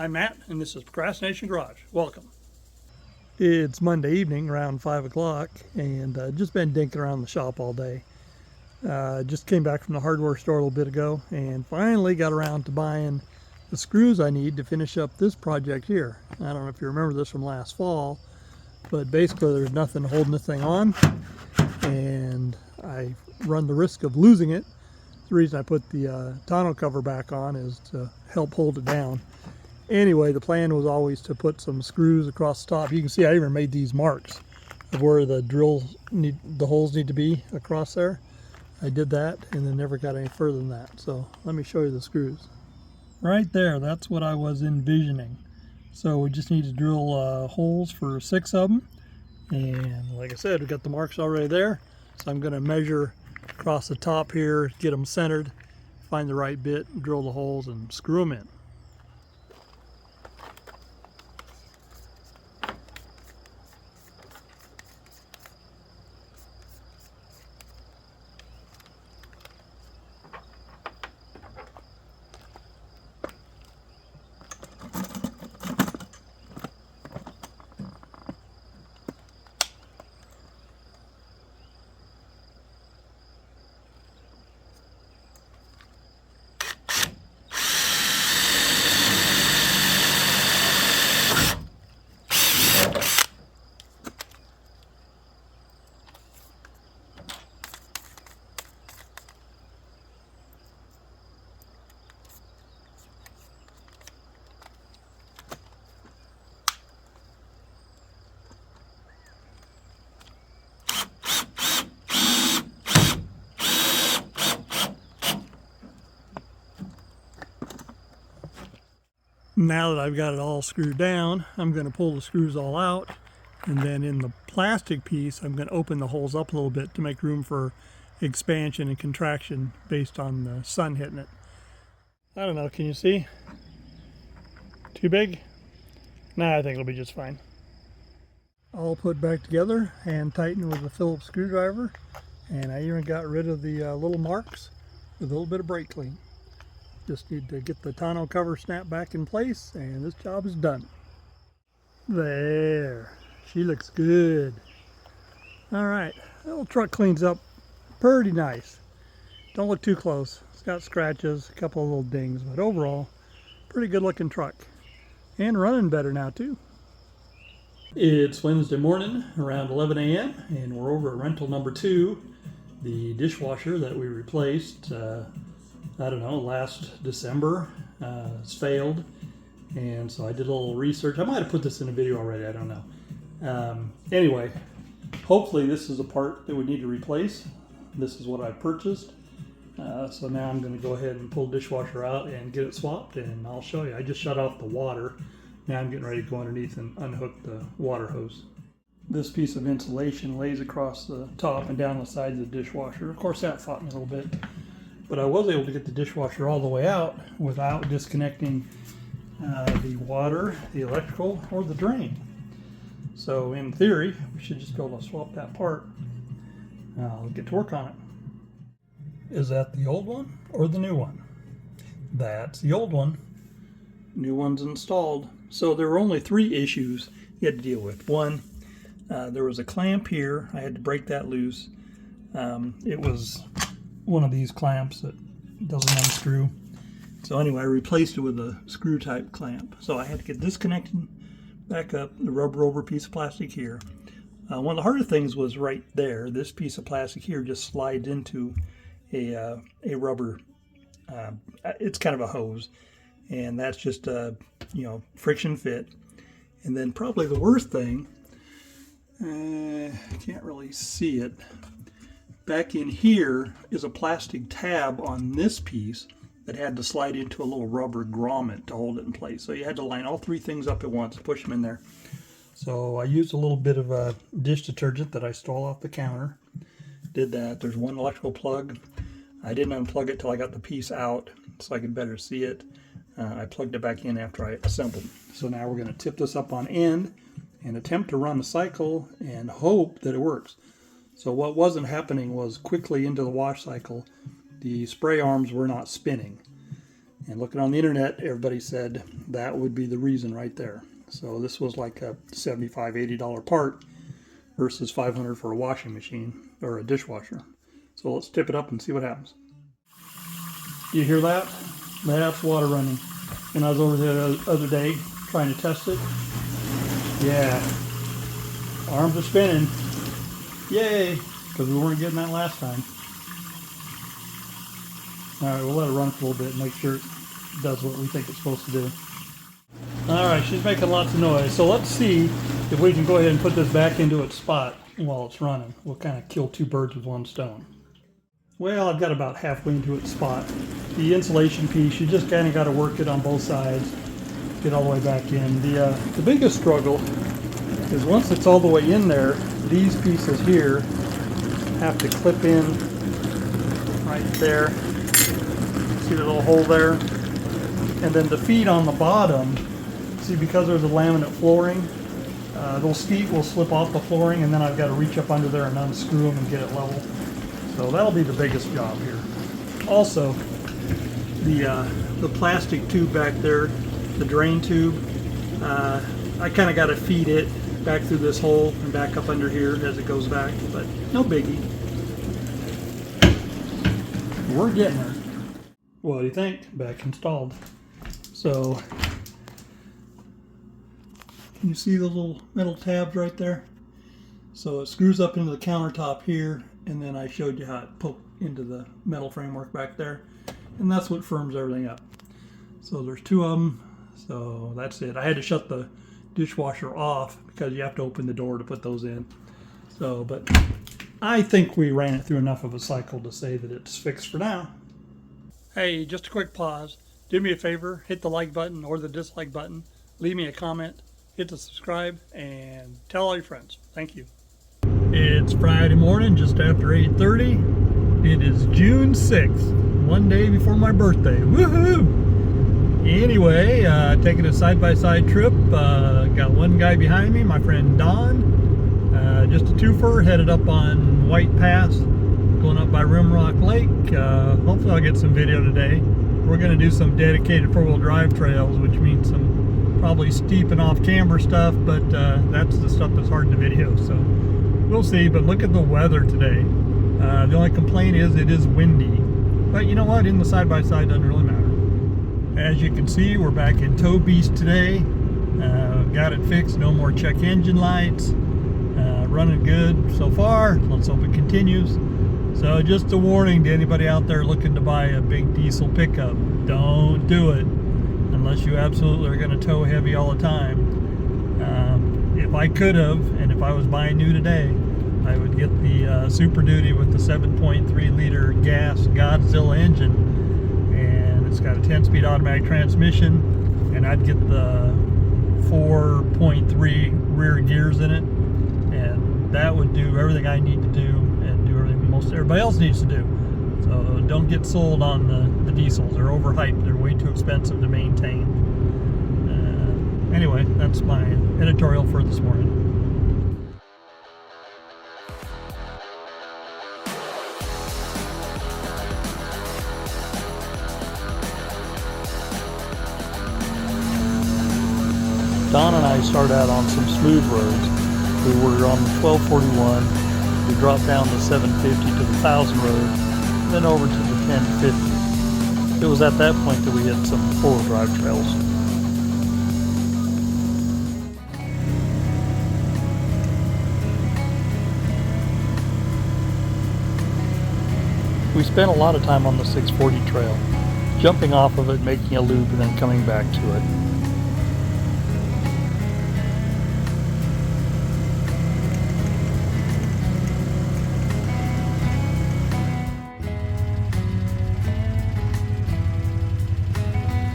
I'm Matt, and this is Procrastination Garage. Welcome. It's Monday evening, around 5 o'clock, and just been dinking around the shop all day. Just came back from the hardware store a little bit ago, and finally got around to buying the screws I need to finish up this project here. I don't know if you remember this from last fall, but basically there's nothing holding this thing on, and I run the risk of losing it. The reason I put the tonneau cover back on is to help hold it down. Anyway, the plan was always to put some screws across the top. You can see I even made these marks of where the holes need to be across there. I did that and then never got any further than that. So let me show you the screws. Right there, that's what I was envisioning. So we just need to drill holes for 6 of them. And like I said, we got the marks already there. So I'm going to measure across the top here, get them centered, find the right bit, drill the holes, and screw them in. Now that I've got it all screwed down, I'm going to pull the screws all out, and then in the plastic piece I'm going to open the holes up a little bit to make room for expansion and contraction based on the sun hitting it. I don't know, can you see? Too big? Nah, I think it'll be just fine. All put back together and tightened with a Phillips screwdriver, and I even got rid of the little marks with a little bit of brake clean. Just need to get the tonneau cover snapped back in place, and this job is done. There, she looks good. All right, the little truck cleans up pretty nice. Don't look too close. It's got scratches, a couple of little dings, but overall, pretty good looking truck. And running better now too. It's Wednesday morning, around 11 a.m., and we're over at rental number 2, the dishwasher that we replaced I don't know, last December. It's failed, and so I did a little research. I might have put this in a video already, I don't know. Anyway, hopefully this is a part that we need to replace. This is what I purchased. So now I'm going to go ahead and pull the dishwasher out and get it swapped, and I'll show you. I just shut off the water. Now I'm getting ready to go underneath and unhook the water hose. This piece of insulation lays across the top and down the sides of the dishwasher. Of course that fought me a little bit. But I was able to get the dishwasher all the way out without disconnecting the water, the electrical, or the drain. So in theory, we should just be able to swap that part. I'll get to work on it. Is that the old one or the new one? That's the old one. New one's installed. So there were only 3 issues you had to deal with. One, there was a clamp here. I had to break that loose. It was one of these clamps that doesn't unscrew. So anyway, I replaced it with a screw type clamp. So I had to get this connected back up, the rubber over piece of plastic here. One of the harder things was right there. This piece of plastic here just slides into a rubber, it's kind of a hose, and that's just a friction fit. And then probably the worst thing, can't really see it. Back in here is a plastic tab on this piece that had to slide into a little rubber grommet to hold it in place. So you had to line all 3 things up at once, push them in there. So I used a little bit of a dish detergent that I stole off the counter. Did that. There's one electrical plug. I didn't unplug it till I got the piece out so I could better see it. I plugged it back in after I assembled. So now we're going to tip this up on end and attempt to run the cycle and hope that it works. So what wasn't happening was quickly into the wash cycle, the spray arms were not spinning. And looking on the internet, everybody said that would be the reason right there. So this was like a $75, $80 part versus $500 for a washing machine or a dishwasher. So let's tip it up and see what happens. You hear that? That's water running. When I was over there the other day trying to test it, yeah, arms are spinning. Yay, because we weren't getting that last time. All right, we'll let it run for a little bit and make sure it does what we think it's supposed to do. All right, she's making lots of noise. So let's see if we can go ahead and put this back into its spot while it's running. We'll kind of kill two birds with one stone. Well, I've got about halfway into its spot. The insulation piece, you just kind of got to work it on both sides, get all the way back in. The biggest struggle is once it's all the way in there, these pieces here have to clip in right there. See the little hole there? And then the feet on the bottom, see, because there's a laminate flooring, those feet will slip off the flooring, and then I've got to reach up under there and unscrew them and get it level. So that'll be the biggest job here. Also, the plastic tube back there, the drain tube, I kind of got to feed it back through this hole and back up under here as it goes back, but no biggie. We're getting there. What do you think? Back installed. So, can you see the little metal tabs right there? So it screws up into the countertop here, and then I showed you how it poked into the metal framework back there, and that's what firms everything up. So there's two of them, so that's it. I had to shut the dishwasher off because you have to open the door to put those in. So, but I think we ran it through enough of a cycle to say that it's fixed for now. Hey, just a quick pause. Do me a favor, hit the like button or the dislike button, leave me a comment, hit the subscribe, and tell all your friends. Thank you. It's Friday morning, just after 8:30. It is June 6th, one day before my birthday. Woohoo! Anyway, taking a side-by-side trip. Got one guy behind me, my friend Don. Just a twofer, headed up on White Pass, going up by Rimrock Lake. Hopefully I'll get some video today. We're going to do some dedicated four-wheel drive trails, which means some probably steep and off-camber stuff, but that's the stuff that's hard to video, so we'll see. But look at the weather today. The only complaint is it is windy, but you know what, in the side-by-side doesn't really matter. As you can see, we're back in Tow Beast today. Got it fixed, no more check engine lights. Running good so far. Let's hope it continues. So just a warning to anybody out there looking to buy a big diesel pickup, don't do it unless you absolutely are going to tow heavy all the time. If I could have, and if I was buying new today, I would get the Super Duty with the 7.3 liter gas Godzilla engine, and it's got a 10-speed automatic transmission, and I'd get the 4.3 rear gears in it, and that would do everything I need to do and do everything most everybody else needs to do. So don't get sold on the diesels. They're overhyped. They're way too expensive to maintain. Anyway, that's my editorial for this morning. Don and I started out on some smooth roads. We were on the 1241. We dropped down the 750 to the 1000 road, then over to the 1050. It was at that point that we hit some four-wheel drive trails. We spent a lot of time on the 640 trail, jumping off of it, making a loop, and then coming back to it.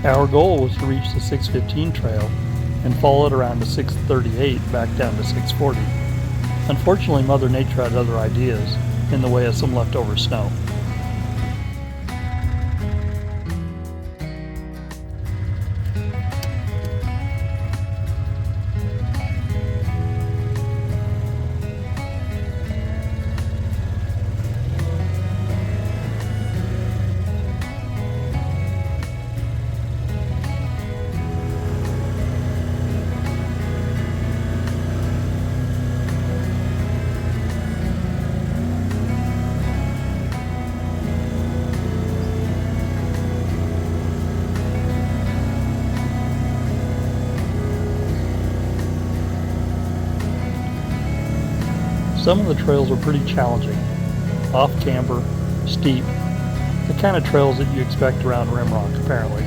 Our goal was to reach the 615 trail and follow it around to 638 back down to 640. Unfortunately, Mother Nature had other ideas in the way of some leftover snow. Some of the trails were pretty challenging, off-camber, steep, the kind of trails that you expect around Rimrock apparently.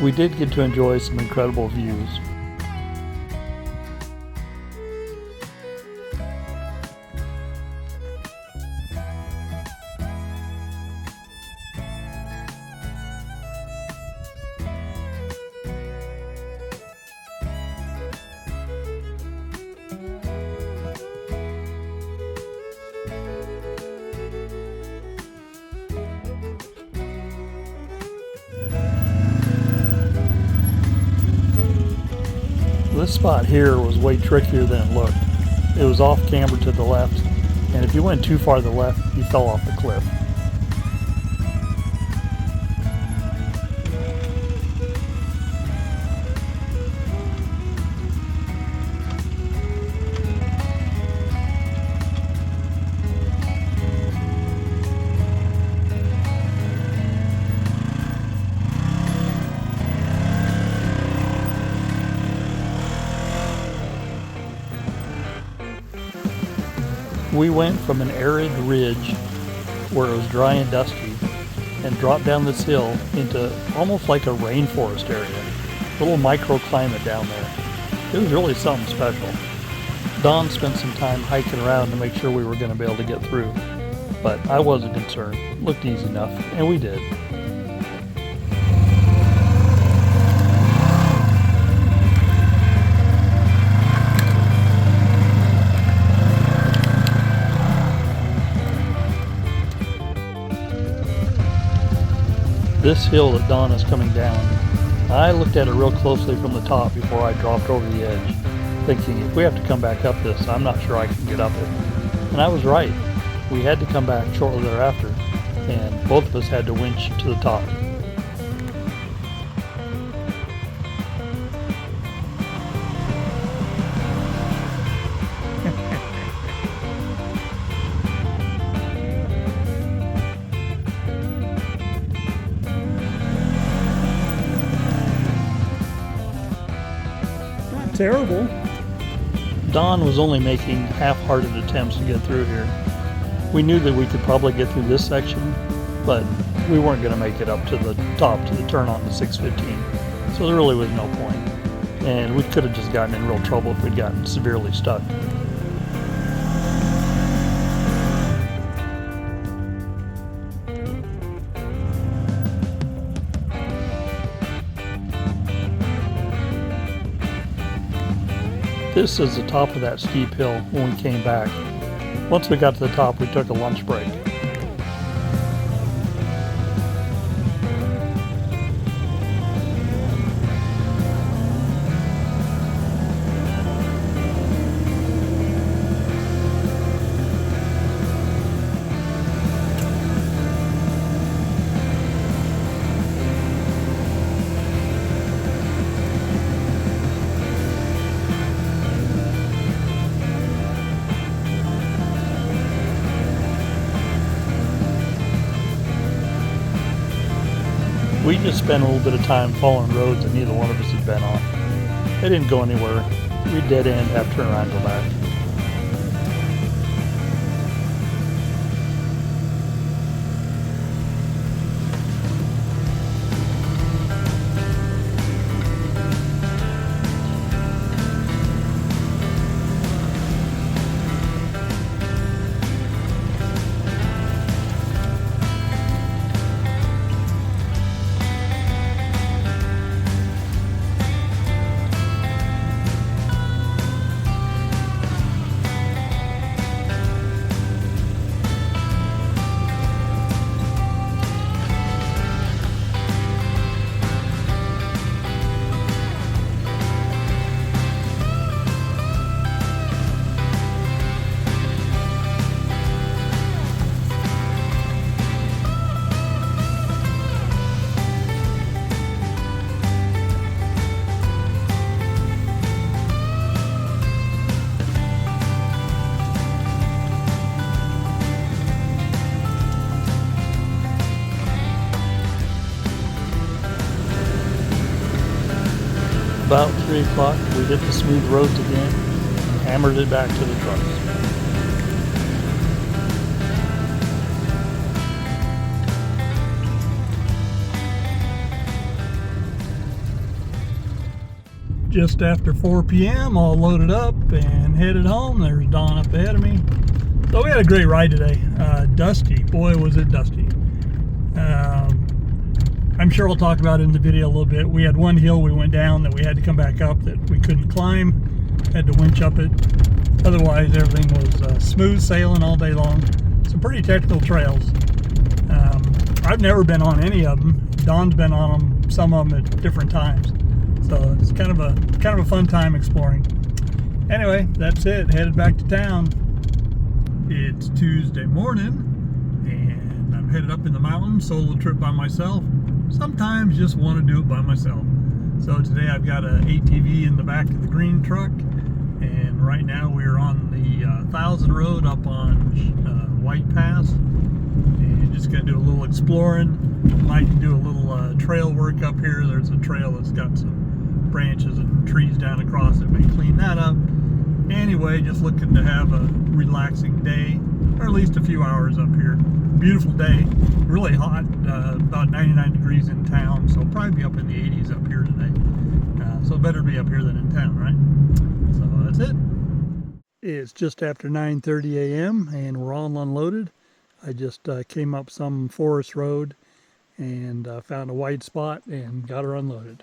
We did get to enjoy some incredible views. This spot here was way trickier than it looked. It was off camber to the left, and if you went too far to the left, you fell off the cliff. We went from an arid ridge where it was dry and dusty and dropped down this hill into almost like a rainforest area. A little microclimate down there. It was really something special. Don spent some time hiking around to make sure we were going to be able to get through, but I wasn't concerned. It looked easy enough, and we did. This hill that Don is coming down, I looked at it real closely from the top before I dropped over the edge, thinking if we have to come back up this, I'm not sure I can get up it. And I was right. We had to come back shortly thereafter, and both of us had to winch to the top. Terrible. Don was only making half-hearted attempts to get through here. We knew that we could probably get through this section, but we weren't going to make it up to the top to the turn on to 615, so there really was no point. And we could have just gotten in real trouble if we'd gotten severely stuck. This is the top of that steep hill when we came back. Once we got to the top, we took a lunch break. We just spent a little bit of time following roads that neither one of us had been on. They didn't go anywhere. We dead end, have to turn around and go back. 3 o'clock, we hit the smooth roads again and hammered it back to the trucks. Just after 4 p.m., all loaded up and headed home. There's Dawn up ahead of me. So we had a great ride today. Dusty, boy was it dusty. I'm sure I'll talk about it in the video a little bit. We had one hill we went down that we had to come back up that we couldn't climb. Had to winch up it. Otherwise, everything was smooth sailing all day long. Some pretty technical trails. I've never been on any of them. Dawn's been on them, some of them at different times. So it's kind of a fun time exploring. Anyway, that's it. Headed back to town. It's Tuesday morning, and I'm headed up in the mountains, solo trip by myself. Sometimes just want to do it by myself. So today I've got an ATV in the back of the green truck, and right now we're on the 1000 road up on White Pass, and just gonna do a little exploring. Might do a little trail work up here. There's a trail that's got some branches and trees down across it. May clean that up. Anyway, just looking to have a relaxing day, or at least a few hours up here. Beautiful day, really hot, about 99 degrees in town, so probably be up in the 80s up here today. So better be up here than in town, right? So that's it. It's just after 9:30 a.m. and we're all unloaded. I just came up some forest road and found a wide spot and got her unloaded.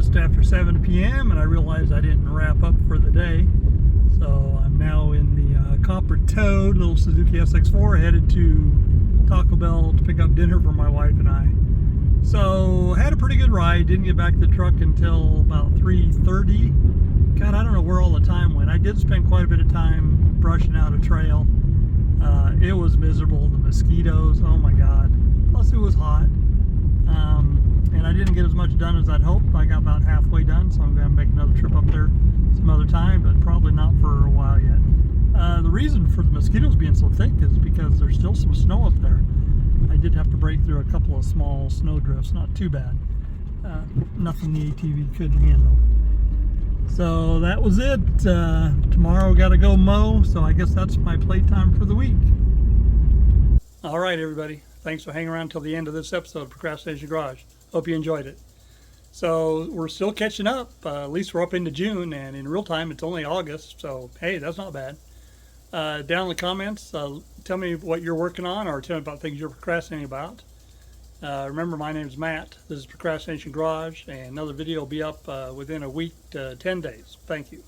just after 7 p.m. and I realized I didn't wrap up for the day. So I'm now in the Copper Toad little Suzuki SX4 headed to Taco Bell to pick up dinner for my wife and I. So had a pretty good ride. Didn't get back to the truck until about 3:30. God, I don't know where all the time went. I did spend quite a bit of time brushing out a trail. It was miserable. The mosquitoes, oh my God. Plus it was hot. And I didn't get as much done as I'd hoped. I got about halfway done, so I'm going to make another trip up there some other time, but probably not for a while yet. The reason for the mosquitoes being so thick is because there's still some snow up there. I did have to break through a couple of small snow drifts, not too bad. Nothing the ATV couldn't handle. So that was it. Tomorrow got to go mow, so I guess that's my playtime for the week. All right, everybody. Thanks for hanging around until the end of this episode of Procrastination Garage. Hope you enjoyed it. So we're still catching up. At least we're up into June, and in real time it's only August, so hey, that's not bad. Down in the comments, tell me what you're working on, or tell me about things you're procrastinating about. Remember, my name is Matt. This is Procrastination Garage, and another video will be up within a week to 10 days. Thank you.